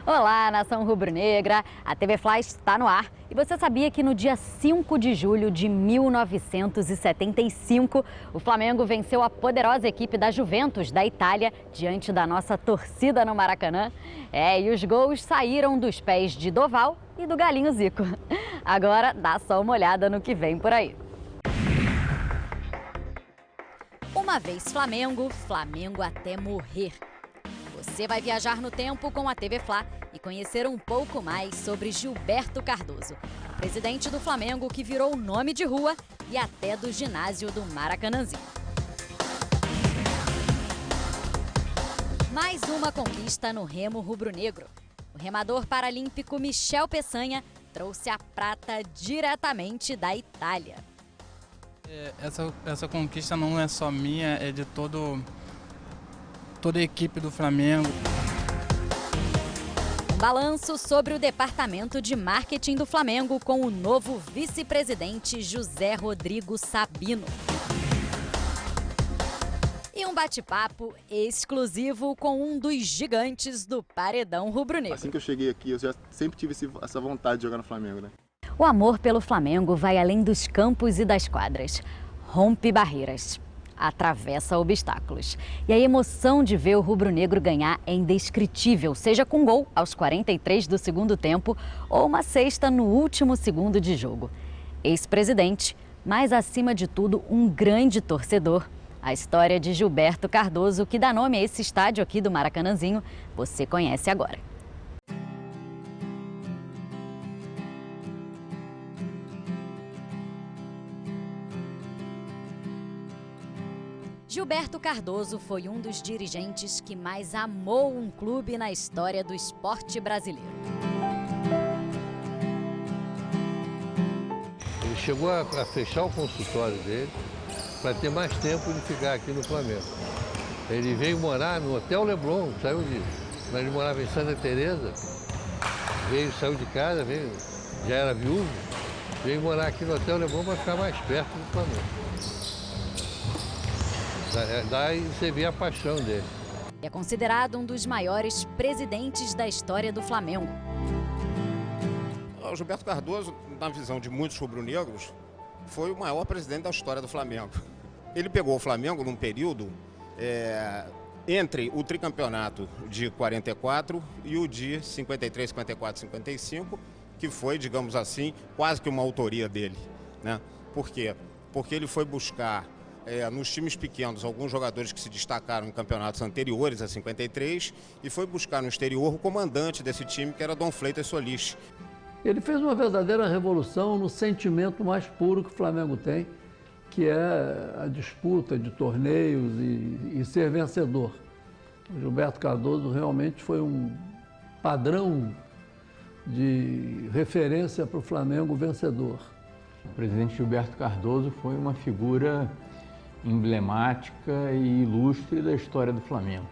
Olá, nação rubro-negra! A TV Fla está no ar. E você sabia que no dia 5 de julho de 1975, o Flamengo venceu a poderosa equipe da Juventus da Itália diante da nossa torcida no Maracanã? E os gols saíram dos pés de Doval e do Galinho Zico. Agora dá só uma olhada no que vem por aí. Uma vez Flamengo, Flamengo até morrer. Você vai viajar no tempo com a TV Fla e conhecer um pouco mais sobre Gilberto Cardoso, o presidente do Flamengo que virou nome de rua e até do ginásio do Maracanãzinho. Mais uma conquista no remo rubro-negro. O remador paralímpico Michel Peçanha trouxe a prata diretamente da Itália. Essa conquista não é só minha, é de toda a equipe do Flamengo. Um balanço sobre o departamento de marketing do Flamengo com o novo vice-presidente José Rodrigo Sabino. E um bate-papo exclusivo com um dos gigantes do paredão rubro-negro. Assim que eu cheguei aqui, eu já sempre tive essa vontade de jogar no Flamengo, né? O amor pelo Flamengo vai além dos campos e das quadras. Rompe barreiras, atravessa obstáculos. E a emoção de ver o rubro-negro ganhar é indescritível, seja com gol aos 43 do segundo tempo ou uma cesta no último segundo de jogo. Ex-presidente, mas acima de tudo um grande torcedor. A história de Gilberto Cardoso, que dá nome a esse estádio aqui do Maracanãzinho, você conhece agora. Gilberto Cardoso foi um dos dirigentes que mais amou um clube na história do esporte brasileiro. Ele chegou a fechar o consultório dele para ter mais tempo de ficar aqui no Flamengo. Ele veio morar no Hotel Leblon, ele morava em Santa Teresa, saiu de casa, já era viúvo, veio morar aqui no Hotel Leblon para ficar mais perto do Flamengo. Daí você vê a paixão dele. É considerado um dos maiores presidentes da história do Flamengo. O Gilberto Cardoso, na visão de muitos rubro-negros, foi o maior presidente da história do Flamengo. Ele pegou o Flamengo num período entre o tricampeonato de 44 e o de 53, 54, 55, que foi, digamos assim, quase que uma autoria dele, né? Por quê? Porque ele foi buscar nos times pequenos alguns jogadores que se destacaram em campeonatos anteriores a 53 e foi buscar no exterior o comandante desse time, que era Dom Fleitas Solis. Ele fez uma verdadeira revolução no sentimento mais puro que o Flamengo tem, que é a disputa de torneios e ser vencedor. O Gilberto Cardoso realmente foi um padrão de referência para o Flamengo vencedor. O presidente Gilberto Cardoso foi uma figura emblemática e ilustre da história do Flamengo.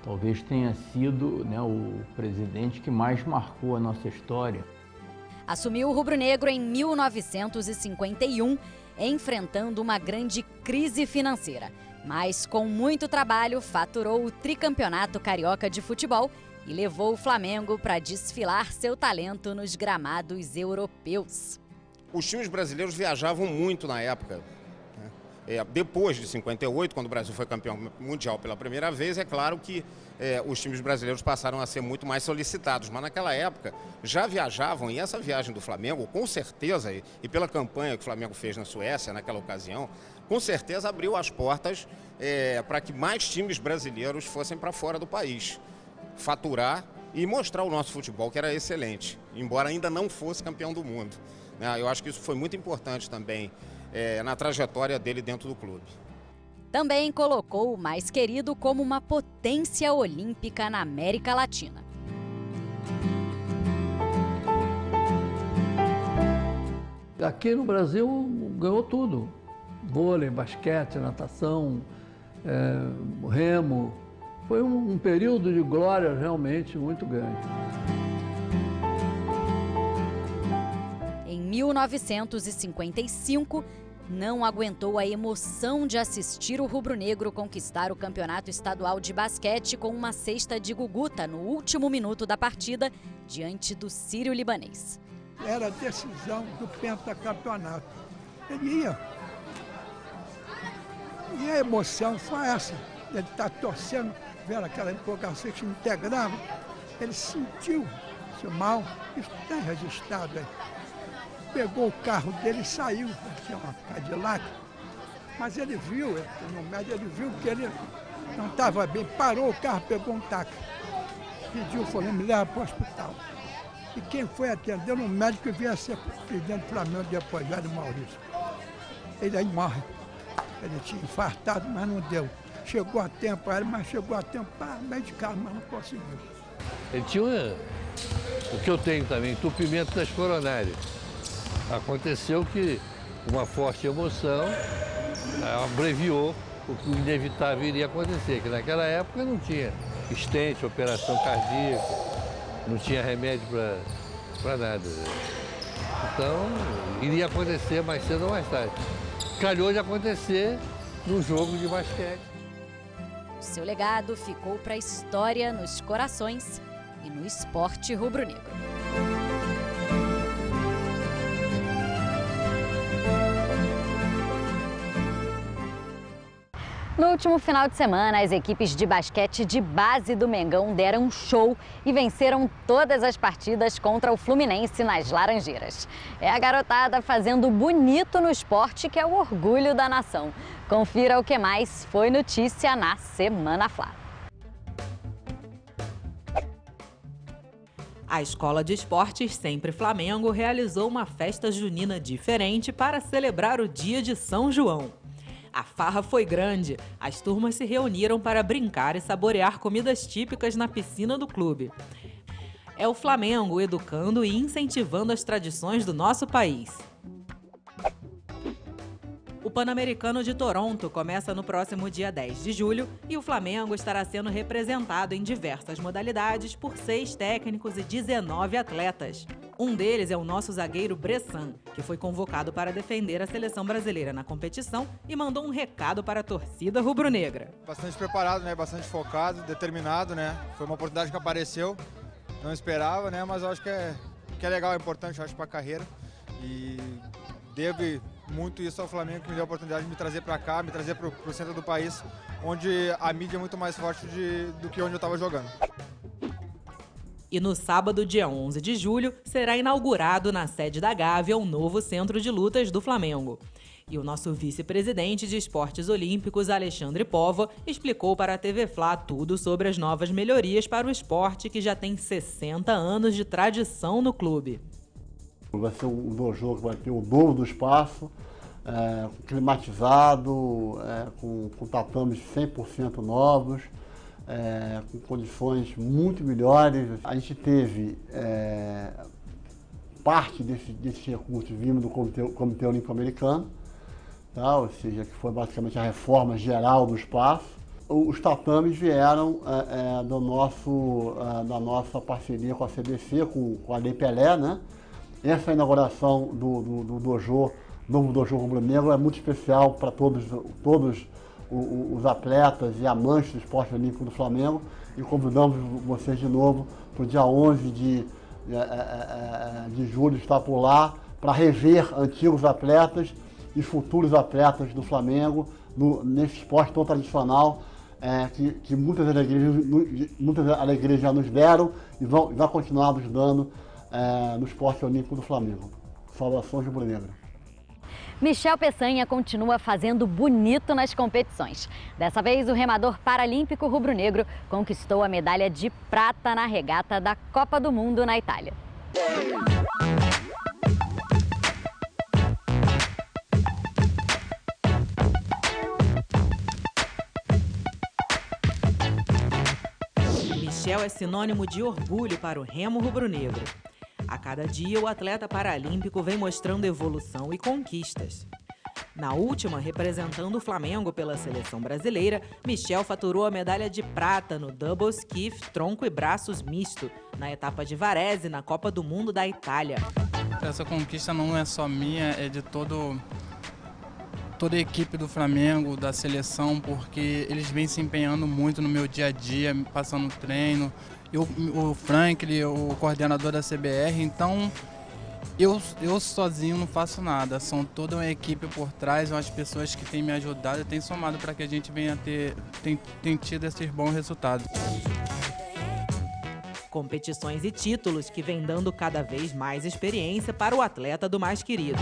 Talvez tenha sido, o presidente que mais marcou a nossa história. Assumiu o rubro-negro em 1951, enfrentando uma grande crise financeira. Mas com muito trabalho faturou o tricampeonato carioca de futebol e levou o Flamengo para desfilar seu talento nos gramados europeus. Os times brasileiros viajavam muito na época. Depois de 58, quando o Brasil foi campeão mundial pela primeira vez, é claro que os times brasileiros passaram a ser muito mais solicitados. Mas naquela época já viajavam, e essa viagem do Flamengo, com certeza, e pela campanha que o Flamengo fez na Suécia naquela ocasião, com certeza abriu as portas para que mais times brasileiros fossem para fora do país, faturar e mostrar o nosso futebol, que era excelente, embora ainda não fosse campeão do mundo. Eu acho que isso foi muito importante também na trajetória dele dentro do clube. Também colocou o mais querido como uma potência olímpica na América Latina. Aqui no Brasil ganhou tudo. Vôlei, basquete, natação, remo. Foi um período de glória realmente muito grande. Em 1955, não aguentou a emoção de assistir o rubro-negro conquistar o campeonato estadual de basquete com uma cesta de Guguta no último minuto da partida, diante do Sírio-Libanês. Era a decisão do pentacampeonato. Ele ia. E a emoção foi essa. Ele está torcendo, vendo aquela empolgação que se integrava. Ele sentiu-se mal, isso tem registrado aí. Pegou o carro dele e saiu, tinha uma Cadillac, mas ele viu, no médico, ele viu que ele não estava bem, parou o carro, pegou um táxi, pediu, falou, me leva para o hospital. E quem foi atender no médico que vinha ser presidente do Flamengo depois, velho Maurício. Ele aí morre. Ele tinha infartado, mas não deu. Chegou a tempo, mas chegou a tempo para medicar, mas não conseguiu. Ele tinha o que eu tenho também, entupimento das coronárias. Aconteceu que uma forte emoção abreviou o que o inevitável iria acontecer, que naquela época não tinha estente, operação cardíaca, não tinha remédio para nada. Então, iria acontecer mais cedo ou mais tarde. Calhou de acontecer no jogo de basquete. Seu legado ficou para a história nos corações e no esporte rubro-negro. No último final de semana, as equipes de basquete de base do Mengão deram um show e venceram todas as partidas contra o Fluminense nas Laranjeiras. É a garotada fazendo bonito no esporte que é o orgulho da nação. Confira o que mais foi notícia na Semana Fla. A Escola de Esportes Sempre Flamengo realizou uma festa junina diferente para celebrar o dia de São João. A farra foi grande, as turmas se reuniram para brincar e saborear comidas típicas na piscina do clube. É o Flamengo educando e incentivando as tradições do nosso país. O Pan-Americano de Toronto começa no próximo dia 10 de julho e o Flamengo estará sendo representado em diversas modalidades por 6 técnicos e 19 atletas. Um deles é o nosso zagueiro Bressan, que foi convocado para defender a seleção brasileira na competição e mandou um recado para a torcida rubro-negra. Bastante preparado, né? Bastante focado, determinado, né? Foi uma oportunidade que apareceu, não esperava, né? Mas eu acho que é legal, é importante, eu acho, para a carreira. E deve muito isso ao Flamengo, que me deu a oportunidade de me trazer para cá, me trazer para o centro do país, onde a mídia é muito mais forte do que onde eu estava jogando. E no sábado, dia 11 de julho, será inaugurado na sede da Gávea o novo centro de lutas do Flamengo. E o nosso vice-presidente de esportes olímpicos, Alexandre Póvoa, explicou para a TV Fla tudo sobre as novas melhorias para o esporte que já tem 60 anos de tradição no clube. Vai ser um dojo que vai ter o dobro do espaço, climatizado, com tatames 100% novos, com condições muito melhores. A gente teve parte desse recurso vindo do Comitê Olímpico Americano, tá? Ou seja, que foi basicamente a reforma geral do espaço. Os tatames vieram da nossa parceria com a CBC, com a Lei Pelé, né? Essa inauguração do dojo, novo dojo rubro-negro, é muito especial para todos os atletas e amantes do esporte olímpico do Flamengo, e convidamos vocês de novo para o dia 11 de julho estar por lá para rever antigos atletas e futuros atletas do Flamengo nesse esporte tão tradicional que muitas alegrias já nos deram e vai continuar nos dando no esporte olímpico do Flamengo. Saudações rubro-negra. Michel Peçanha continua fazendo bonito nas competições. Dessa vez, o remador paralímpico rubro-negro conquistou a medalha de prata na regata da Copa do Mundo na Itália. Michel é sinônimo de orgulho para o remo rubro-negro. A cada dia, o atleta paralímpico vem mostrando evolução e conquistas. Na última, representando o Flamengo pela seleção brasileira, Michel faturou a medalha de prata no double skiff, tronco e braços misto, na etapa de Varese, na Copa do Mundo da Itália. Essa conquista não é só minha, é de toda a equipe do Flamengo, da seleção, porque eles vêm se empenhando muito no meu dia a dia, me passando treino. O Franklin, o coordenador da CBR, então eu sozinho não faço nada, são toda uma equipe por trás, umas pessoas que têm me ajudado e têm somado para que a gente venha tem tido esses bons resultados. Competições e títulos que vêm dando cada vez mais experiência para o atleta do mais querido.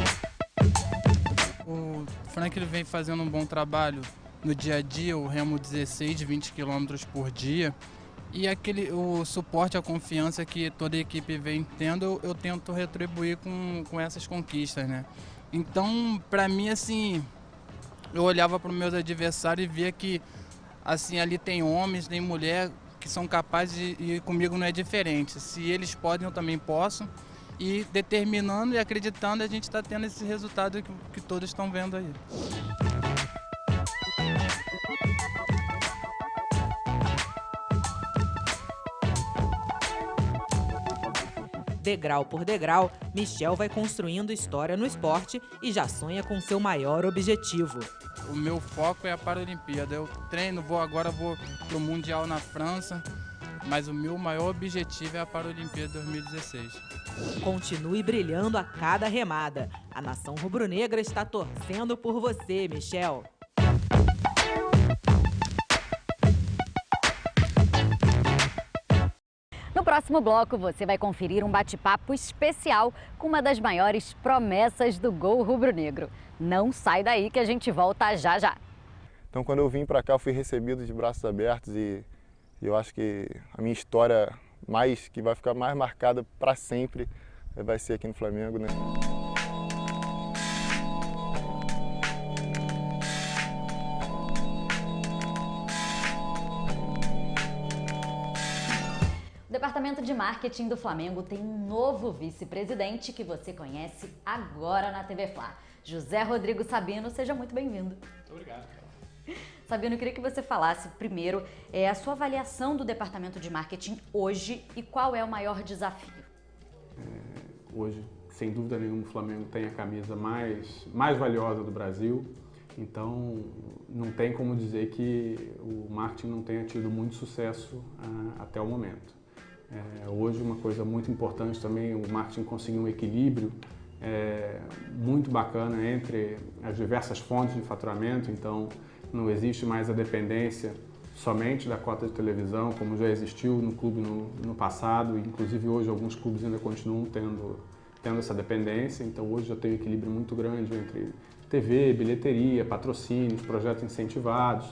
O Franklin vem fazendo um bom trabalho no dia a dia, o remo 16, 20 km por dia. E o suporte, a confiança que toda a equipe vem tendo, eu tento retribuir com essas conquistas, né? Então, para mim, assim, eu olhava para os meus adversários e via que, assim, ali tem homens, tem mulher que são capazes e comigo não é diferente. Se eles podem, eu também posso. E determinando e acreditando, a gente está tendo esse resultado que todos estão vendo aí. Degrau por degrau, Michel vai construindo história no esporte e já sonha com seu maior objetivo. O meu foco é a Paralimpíada. Eu treino, vou para o Mundial na França, mas o meu maior objetivo é a Paralimpíada 2016. Continue brilhando a cada remada. A nação rubro-negra está torcendo por você, Michel. No próximo bloco, você vai conferir um bate-papo especial com uma das maiores promessas do gol rubro-negro. Não sai daí que a gente volta já já. Então, quando eu vim para cá, eu fui recebido de braços abertos e eu acho que a minha história que vai ficar mais marcada para sempre vai ser aqui no Flamengo, né? O Departamento de Marketing do Flamengo tem um novo vice-presidente que você conhece agora na TV Fla. José Rodrigo Sabino, seja muito bem-vindo. Muito obrigado, Carol. Sabino, eu queria que você falasse primeiro a sua avaliação do Departamento de Marketing hoje e qual é o maior desafio. Hoje, sem dúvida nenhuma, o Flamengo tem a camisa mais valiosa do Brasil, então não tem como dizer que o marketing não tenha tido muito sucesso até o momento. Hoje, uma coisa muito importante também, o marketing conseguiu um equilíbrio muito bacana entre as diversas fontes de faturamento, então não existe mais a dependência somente da cota de televisão, como já existiu no clube no passado, inclusive hoje alguns clubes ainda continuam tendo essa dependência, então hoje já tem um equilíbrio muito grande entre TV, bilheteria, patrocínios, projetos incentivados,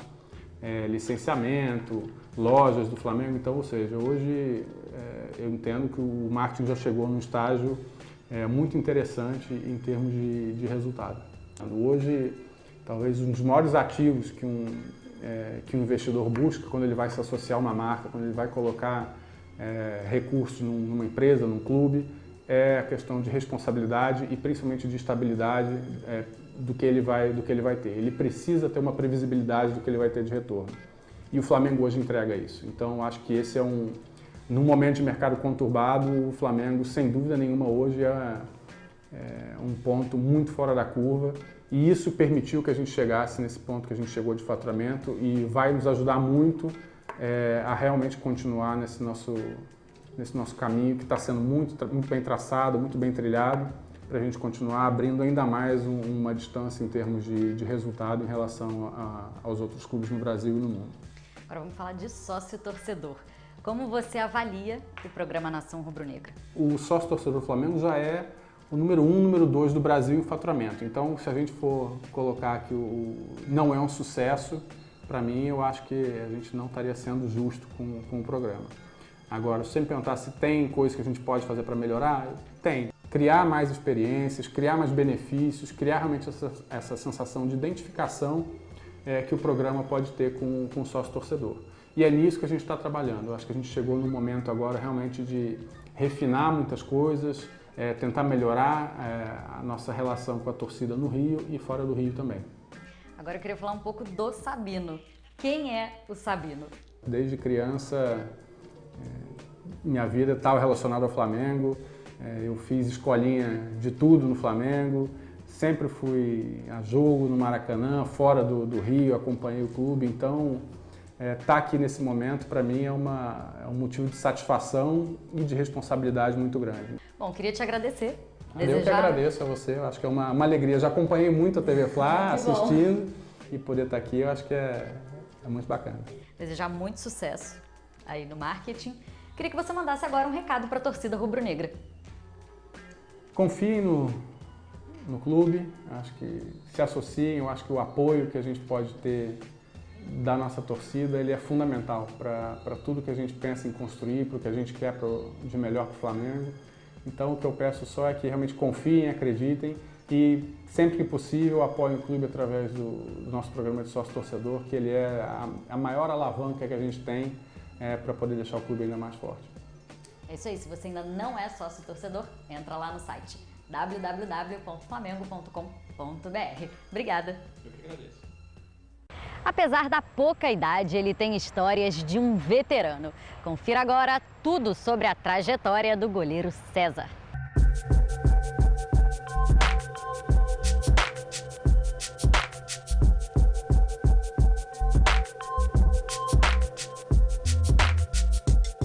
licenciamento, lojas do Flamengo, então, ou seja, hoje eu entendo que o marketing já chegou num estágio muito interessante em termos de resultado. Hoje, talvez um dos maiores ativos que um investidor busca quando ele vai se associar a uma marca, quando ele vai colocar recursos numa empresa, num clube, é a questão de responsabilidade e principalmente de estabilidade do que ele vai ter. Ele precisa ter uma previsibilidade do que ele vai ter de retorno. E o Flamengo hoje entrega isso. Então, acho que esse num momento de mercado conturbado, o Flamengo, sem dúvida nenhuma, hoje é um ponto muito fora da curva. E isso permitiu que a gente chegasse nesse ponto que a gente chegou de faturamento e vai nos ajudar muito a realmente continuar nesse nosso caminho que está sendo muito bem traçado, muito bem trilhado, para a gente continuar abrindo ainda mais uma distância em termos de resultado em relação aos outros clubes no Brasil e no mundo. Agora vamos falar de sócio-torcedor. Como você avalia o programa Nação Rubro-Negra? O sócio-torcedor do Flamengo já é o número 1, número 2 do Brasil em faturamento. Então, se a gente for colocar que não é um sucesso, para mim, eu acho que a gente não estaria sendo justo com o programa. Agora, se você me perguntar se tem coisas que a gente pode fazer para melhorar, tem. Criar mais experiências, criar mais benefícios, criar realmente essa sensação de identificação que o programa pode ter com o sócio-torcedor. E é nisso que a gente está trabalhando. Eu acho que a gente chegou no momento agora realmente de refinar muitas coisas, tentar melhorar a nossa relação com a torcida no Rio e fora do Rio também. Agora eu queria falar um pouco do Sabino. Quem é o Sabino? Desde criança, minha vida estava relacionada ao Flamengo. Eu fiz escolinha de tudo no Flamengo, sempre fui a jogo no Maracanã, fora do Rio, acompanhei o clube, então estar aqui nesse momento para mim é um motivo de satisfação e de responsabilidade muito grande. Bom, queria te agradecer. Eu que agradeço a você, eu acho que é uma alegria. Já acompanhei muito a TV Fla, assistindo, e poder estar aqui eu acho que é muito bacana. Desejar muito sucesso aí no marketing. Queria que você mandasse agora um recado para a torcida rubro-negra. Confiem no clube, acho que se associem, eu acho que o apoio que a gente pode ter da nossa torcida, ele é fundamental para tudo que a gente pensa em construir, para o que a gente quer de melhor para o Flamengo. Então o que eu peço só é que realmente confiem, acreditem e sempre que possível apoiem o clube através do nosso programa de sócio-torcedor, que ele é a maior alavanca que a gente tem para poder deixar o clube ainda mais forte. É isso aí, se você ainda não é sócio-torcedor, entra lá no site www.flamengo.com.br. Obrigada. Eu que agradeço. Apesar da pouca idade, ele tem histórias de um veterano. Confira agora tudo sobre a trajetória do goleiro César.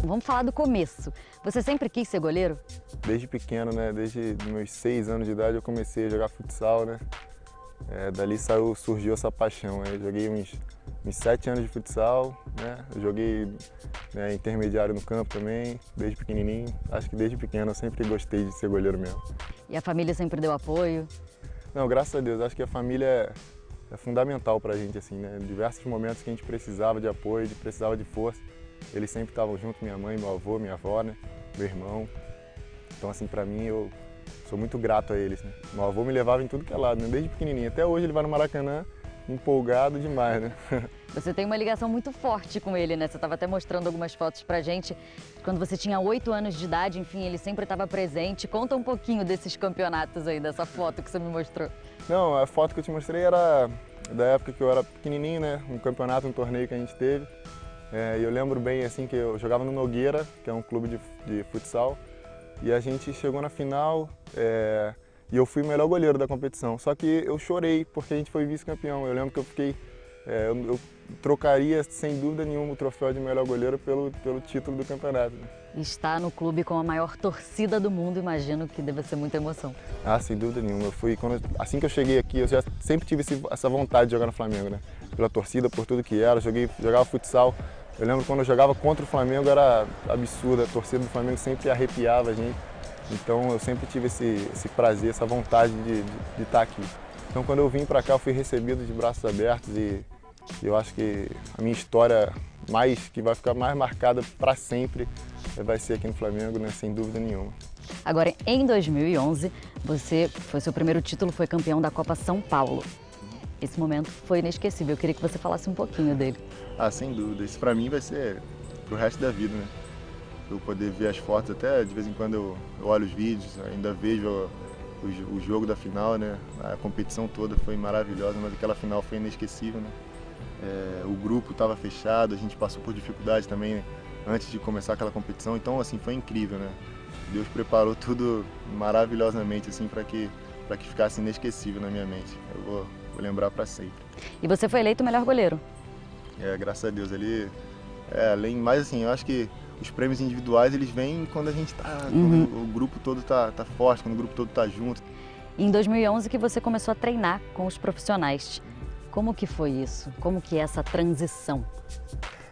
Vamos falar do começo. Você sempre quis ser goleiro? Desde pequeno, né? Desde meus 6 anos de idade eu comecei a jogar futsal, né? Dali surgiu essa paixão. Eu joguei uns 7 anos de futsal, né? Eu joguei intermediário no campo também, desde pequenininho. Acho que desde pequeno eu sempre gostei de ser goleiro mesmo. E a família sempre deu apoio? Não, graças a Deus. Acho que a família é fundamental pra gente, assim, né? Em diversos momentos que a gente precisava de apoio, precisava de força, eles sempre estavam junto, minha mãe, meu avô, minha avó, né? Meu irmão. Então, assim, pra mim, eu sou muito grato a eles, né? Meu avô me levava em tudo que é lado, né? Desde pequenininho. Até hoje ele vai no Maracanã, empolgado demais, né? Você tem uma ligação muito forte com ele, né? Você estava até mostrando algumas fotos pra gente. Quando você tinha 8 anos de idade, enfim, ele sempre estava presente. Conta um pouquinho desses campeonatos aí, dessa foto que você me mostrou. Não, a foto que eu te mostrei era da época que eu era pequenininho, né? Um campeonato, um torneio que a gente teve. E eu lembro bem, assim, que eu jogava no Nogueira, que é um clube de futsal. E a gente chegou na final e eu fui o melhor goleiro da competição. Só que eu chorei porque a gente foi vice-campeão. Eu lembro que eu fiquei... eu trocaria, sem dúvida nenhuma, o troféu de melhor goleiro pelo título do campeonato. Né? Está no clube com a maior torcida do mundo, imagino que deve ser muita emoção. Ah, sem dúvida nenhuma. Assim que eu cheguei aqui, eu já sempre tive essa vontade de jogar no Flamengo, né? Pela torcida, por tudo que era. Jogava futsal. Eu lembro quando eu jogava contra o Flamengo, era absurdo. A torcida do Flamengo sempre arrepiava a gente. Então eu sempre tive esse prazer, essa vontade de estar aqui. Então quando eu vim para cá, eu fui recebido de braços abertos e eu acho que a minha história que vai ficar mais marcada para sempre vai ser aqui no Flamengo, né? Sem dúvida nenhuma. Agora, em 2011, seu primeiro título foi campeão da Copa São Paulo. Esse momento foi inesquecível. Eu queria que você falasse um pouquinho dele. Ah, sem dúvida. Isso para mim vai ser pro resto da vida, né? Eu poder ver as fotos, até de vez em quando eu olho os vídeos, ainda vejo o jogo da final, né? A competição toda foi maravilhosa, mas aquela final foi inesquecível, né? O grupo estava fechado, a gente passou por dificuldades também, né? Antes de começar aquela competição, então assim foi incrível, né? Deus preparou tudo maravilhosamente assim para que ficasse inesquecível na minha mente. Eu vou lembrar para sempre. E você foi eleito o melhor goleiro? Graças a Deus, além, mas assim, eu acho que os prêmios individuais eles vêm quando a gente quando o grupo todo tá forte, quando o grupo todo tá junto. Em 2011 que você começou a treinar com os profissionais. Como que foi isso? Como que é essa transição?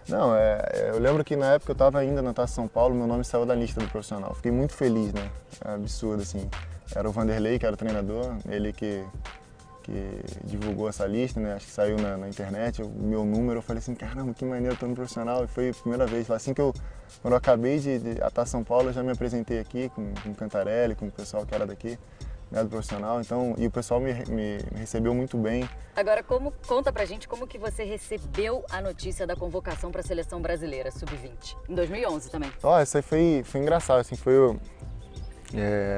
Não, eu lembro que na época eu estava ainda na Taça São Paulo, meu nome saiu da lista do profissional. Fiquei muito feliz, né? É absurdo, assim. Era o Vanderlei, que era o treinador, ele que divulgou essa lista, né? Acho que saiu na internet, o meu número, eu falei assim, caramba, que maneiro, eu tô no profissional. E foi a primeira vez. Assim que quando eu acabei a Taça São Paulo, eu já me apresentei aqui com o Cantarelli, com o pessoal que era daqui, né, do profissional. Então, e o pessoal me recebeu muito bem. Agora, conta pra gente como que você recebeu a notícia da convocação para a Seleção Brasileira Sub-20, em 2011 também. Isso aí foi engraçado, assim,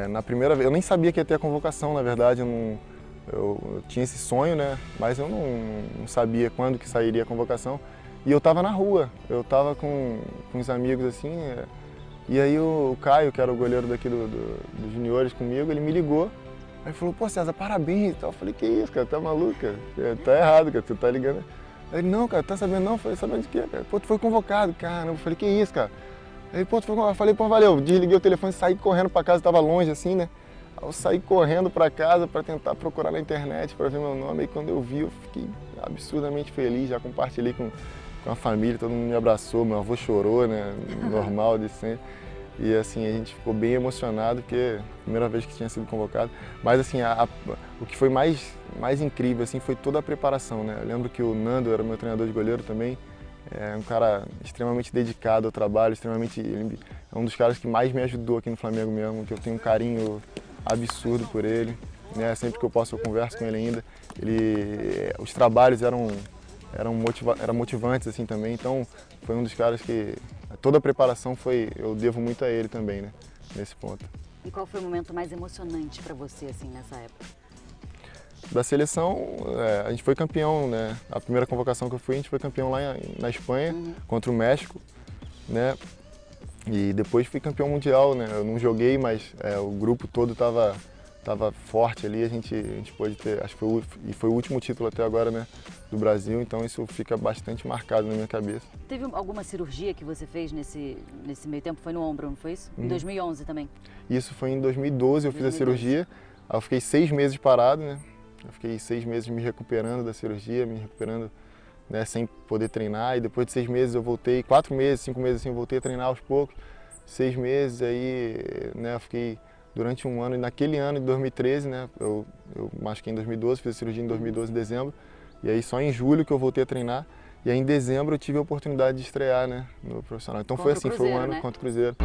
na primeira vez, eu nem sabia que ia ter a convocação, na verdade, eu tinha esse sonho, né, mas eu não sabia quando que sairia a convocação. E eu tava na rua, eu tava com uns amigos assim, e aí o Caio, que era o goleiro daqui dos juniores comigo, ele me ligou Aí ele falou, pô, César, parabéns e tal. Eu falei, que isso, cara, tá maluco, cara? Tá errado, cara, tu tá ligando. Aí ele, não, cara, tá sabendo não? Eu falei, sabendo de quê, cara? Pô, tu foi convocado, caramba. Eu falei, que isso, cara? Aí, pô, tu foi convocado. Eu falei, pô, valeu. Desliguei o telefone, saí correndo pra casa, tava longe assim, né? Aí eu saí correndo pra casa pra tentar procurar na internet pra ver meu nome. Aí quando eu vi, eu fiquei absurdamente feliz, já compartilhei com a família, todo mundo me abraçou, meu avô chorou, né? Normal de sempre. E assim, a gente ficou bem emocionado, porque é a primeira vez que tinha sido convocado. Mas assim, o que foi mais incrível assim, foi toda a preparação, né? Eu lembro que o Nando era meu treinador de goleiro também, é um cara extremamente dedicado ao trabalho, ele é um dos caras que mais me ajudou aqui no Flamengo mesmo, que eu tenho um carinho absurdo por ele, né? Sempre que eu posso eu converso com ele ainda. Os trabalhos eram motivantes assim também, então foi um dos caras que toda a preparação eu devo muito a ele também, né, nesse ponto. E qual foi o momento mais emocionante para você assim nessa época? Da seleção, a gente foi campeão, né? A primeira convocação que eu fui, a gente foi campeão lá na Espanha, contra o México, né? E depois fui campeão mundial, né? Eu não joguei, mas o grupo todo tava forte ali, a gente pôde ter, acho que foi o último título até agora, né, do Brasil, então isso fica bastante marcado na minha cabeça. Teve alguma cirurgia que você fez nesse meio tempo? Foi no ombro, não foi isso? Em 2011 também? Isso foi em 2012, eu fiz a cirurgia, aí eu fiquei 6 meses parado, né, eu fiquei 6 meses me recuperando da cirurgia, né, sem poder treinar, e depois de 6 meses eu voltei, 4 meses, 5 meses assim, eu voltei a treinar aos poucos, 6 meses, aí, né, eu fiquei durante um ano, e naquele ano de 2013, né, eu machuquei em 2012, fiz a cirurgia em 2012, em dezembro, e aí só em julho que eu voltei a treinar, e aí em dezembro eu tive a oportunidade de estrear, né, no profissional. Então foi assim, foi um ano contra o Cruzeiro.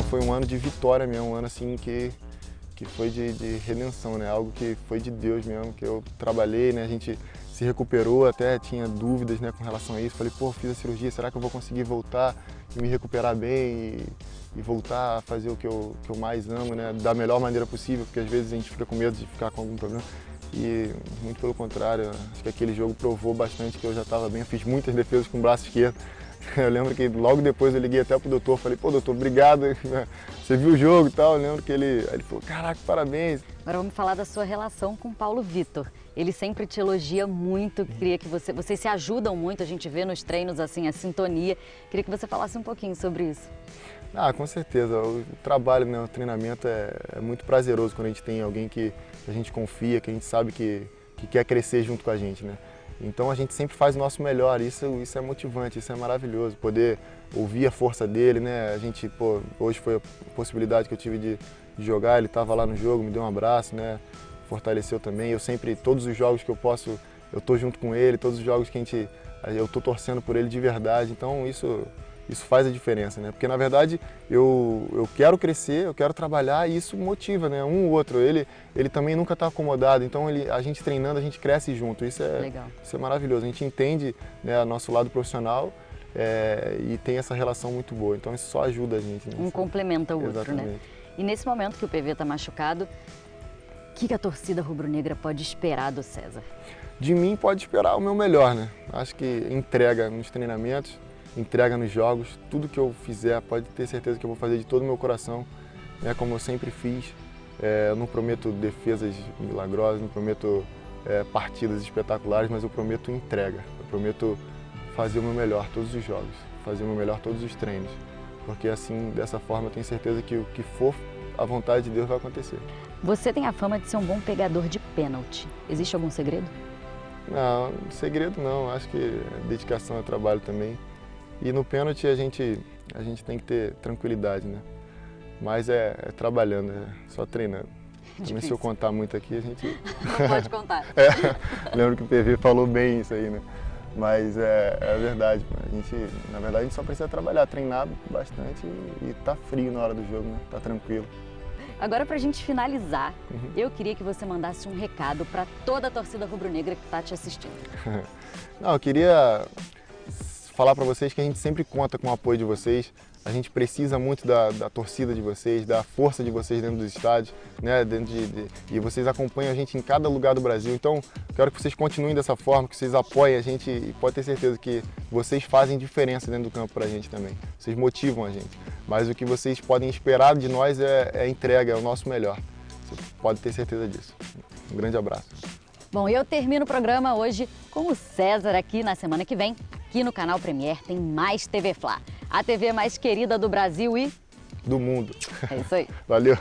Foi um ano de vitória mesmo, um ano assim que foi de redenção, né? Algo que foi de Deus mesmo, que eu trabalhei, né? A gente se recuperou, até tinha dúvidas, né, com relação a isso. Falei, pô, fiz a cirurgia, será que eu vou conseguir voltar e me recuperar bem e voltar a fazer o que eu mais amo, né? Da melhor maneira possível, porque às vezes a gente fica com medo de ficar com algum problema. E muito pelo contrário, acho que aquele jogo provou bastante que eu já estava bem. Eu fiz muitas defesas com o braço esquerdo. Eu lembro que logo depois eu liguei até pro doutor, falei, pô, doutor, obrigado, você viu o jogo e tal. Eu lembro que ele falou, caraca, parabéns. Agora vamos falar da sua relação com o Paulo Vitor. Ele sempre te elogia muito, queria que vocês se ajudam muito, a gente vê nos treinos assim a sintonia. Queria que você falasse um pouquinho sobre isso. Ah, com certeza. O trabalho, né, o treinamento é muito prazeroso quando a gente tem alguém que a gente confia, que a gente sabe que quer crescer junto com a gente, né? Então a gente sempre faz o nosso melhor, isso é motivante, isso é maravilhoso, poder ouvir a força dele, né? A gente, pô, hoje foi a possibilidade que eu tive de jogar, ele estava lá no jogo, me deu um abraço, né? Fortaleceu também. Eu sempre, todos os jogos que eu posso, eu tô junto com ele, todos os jogos que eu tô torcendo por ele de verdade, então isso faz a diferença, né? Porque na verdade eu quero crescer, eu quero trabalhar e isso motiva, né? Um ou outro. Ele também nunca está acomodado, então a gente treinando, a gente cresce junto. Isso é maravilhoso. A gente entende, né, o nosso lado profissional e tem essa relação muito boa. Então isso só ajuda a gente. Né? Um complementa o outro, Exatamente. né? E nesse momento que o PV está machucado, o que a torcida rubro-negra pode esperar do César? De mim pode esperar o meu melhor, né? Acho que entrega nos treinamentos, entrega nos jogos, tudo que eu fizer, pode ter certeza que eu vou fazer de todo o meu coração, né, como eu sempre fiz. Eu não prometo defesas milagrosas, não prometo partidas espetaculares, mas eu prometo entrega. Eu prometo fazer o meu melhor todos os jogos, fazer o meu melhor todos os treinos, porque assim, dessa forma, eu tenho certeza que o que for a vontade de Deus vai acontecer. Você tem a fama de ser um bom pegador de pênalti. Existe algum segredo? Não, segredo não. Acho que dedicação ao trabalho também. E no pênalti a gente tem que ter tranquilidade, né? Mas é trabalhando, só treinando. Também se eu contar muito aqui, a gente... Não pode contar. Lembro que o PV falou bem isso aí, né? Mas é verdade. Na verdade, a gente só precisa trabalhar, treinar bastante e tá frio na hora do jogo, né? Tá tranquilo. Agora, pra gente finalizar, eu queria que você mandasse um recado para toda a torcida rubro-negra que tá te assistindo. Não, eu queria falar para vocês que a gente sempre conta com o apoio de vocês. A gente precisa muito da torcida de vocês, da força de vocês dentro dos estádios, né? E vocês acompanham a gente em cada lugar do Brasil. Então, quero que vocês continuem dessa forma, que vocês apoiem a gente e pode ter certeza que vocês fazem diferença dentro do campo para a gente também. Vocês motivam a gente. Mas o que vocês podem esperar de nós é entrega, é o nosso melhor. Você pode ter certeza disso. Um grande abraço. Bom, eu termino o programa hoje com o César aqui. Na semana que vem, aqui no canal Premier, tem mais TV Fla. A TV mais querida do Brasil e... do mundo. É isso aí. Valeu.